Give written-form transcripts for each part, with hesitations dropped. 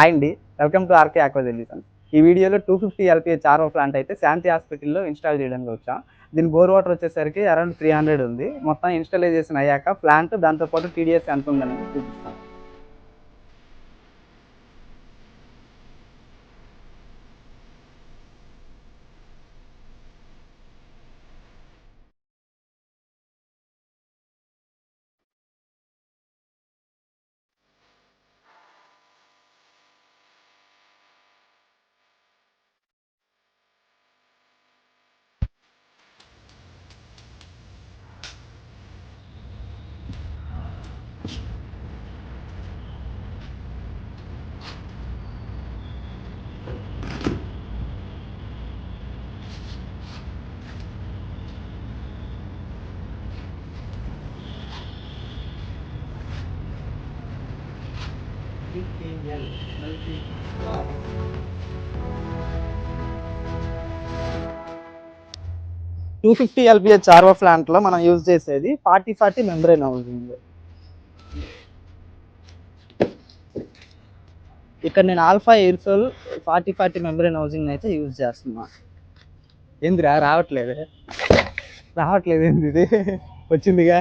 Hi అండి, welcome to RK aqua solutions. ఈ వీడియోలో 250 ఎల్పిహెచ్ ఆర్ఓ ప్లాంట్ అయితే శాంతి హాస్పిటల్లో ఇన్స్టాల్ చేయడానికి వచ్చాం. దీని బోర్ వాటర్ వచ్చేసరికి అరౌండ్ 300 ఉంది. మొత్తం ఇన్స్టాలేషన్ అయ్యాక ప్లాంట్ దాంతోపాటు టీడీఎస్ ఎంత ఉందని చూపిస్తాం. $250 ఎల్పిహెచ్ ఆర్ఓ ప్లాంట్లో మనం యూజ్ చేసేది 40-40 మెంబ్రేన్ హౌసింగ్. ఇక్కడ నేను ఆల్ఫా ఎయిర్సోల్ 40-40 మెంబ్రేన్ హౌసింగ్ అయితే యూజ్ చేస్తున్నా. ఏందిరా రావట్లేదు ఏంది ఇది వచ్చిందిగా.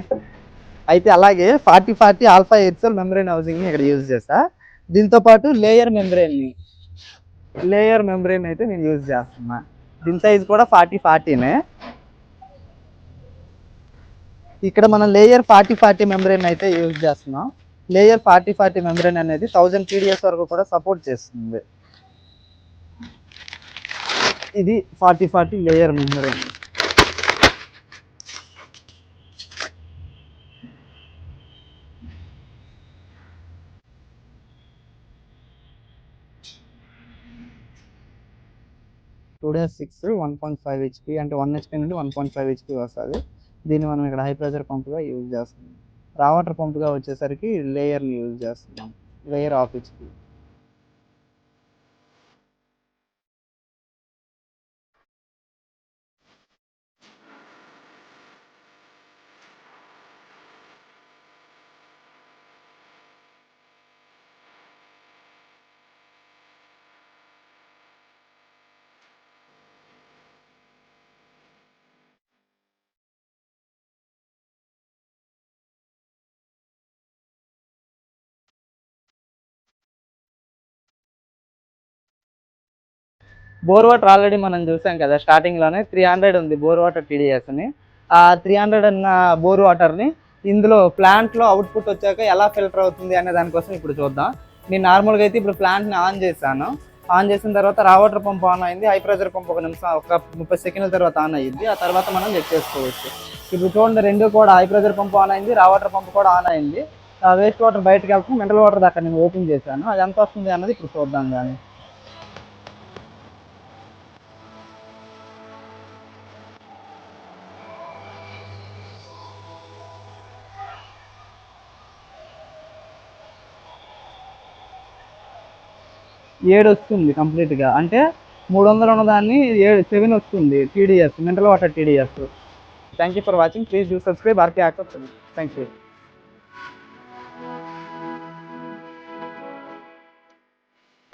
అయితే అలాగే 40-40 ఆల్ఫా ఎయిర్సోల్ మెంబ్రేన్ హౌసింగ్ని ఇక్కడ యూజ్ చేస్తా. దీంతోపాటు లేయర్ మెంబ్రేన్ అయితే నేను యూజ్ చేస్తున్నా. దీని సైజ్ కూడా 40-40నే. ఇక్కడ మనం లేయర్ 40-40 మెంబ్రేన్ అయితే యూజ్ చేస్తున్నాం. లేయర్ 40-40 మెంబ్రేన్ అనేది 1000 TDS వరకు కూడా సపోర్ట్ చేస్తుంది. ఇది 40-40 లేయర్ మెంబ్రేన్. Tudes 6 1.5 HP అంటే 1 HP నుండి 1.5 HP వస్తుంది. దీన్ని మనం ఇక్కడ హై ప్రెషర్ పంపుగా యూజ్ చేస్తున్నాం. రా వాటర్ పంపుగా వచ్చేసరికి లేయర్ని యూజ్ చేస్తున్నాం. Layer ½ HP. Bore water already మనం చూసాం కదా, స్టార్టింగ్లోనే 300 ఉంది బోర్ వాటర్ టీడీఎస్ని. ఆ 300 అన్న బోర్ వాటర్ని ఇందులో ప్లాంట్లో అవుట్పుట్ వచ్చాక ఎలా ఫిల్టర్ అవుతుంది అనే దానికోసం ఇప్పుడు చూద్దాం. నేను నార్మల్గా అయితే ఇప్పుడు ప్లాంట్ని ఆన్ చేశాను. ఆన్ చేసిన తర్వాత రా వాటర్ పంప్ ఆన్ అయింది. హై ప్రెషర్ పంప్ ఒక 30 సెకండ్ల తర్వాత ఆన్ అయ్యింది. ఆ తర్వాత మనం చెక్ చేసుకోవచ్చు. ఇప్పుడు చూడండి, రెండు కూడా హై ప్రెషర్ పంప్ ఆన్ అయింది, రా వాటర్ పంప్ కూడా ఆన్ అయింది. వేస్ట్ వాటర్ బయటకు వెళ్తుంది. మినరల్ వాటర్ దాకా నేను ఓపెన్ చేశాను. అది ఎంత వస్తుంది అన్నది ఇప్పుడు చూద్దాం. కానీ 7 వస్తుంది కంప్లీట్గా. అంటే 300 ఉన్నదాన్ని 7 వస్తుంది TDS, mineral water TDS. Thank you for watching. Please do subscribe RK aqua. Thank you.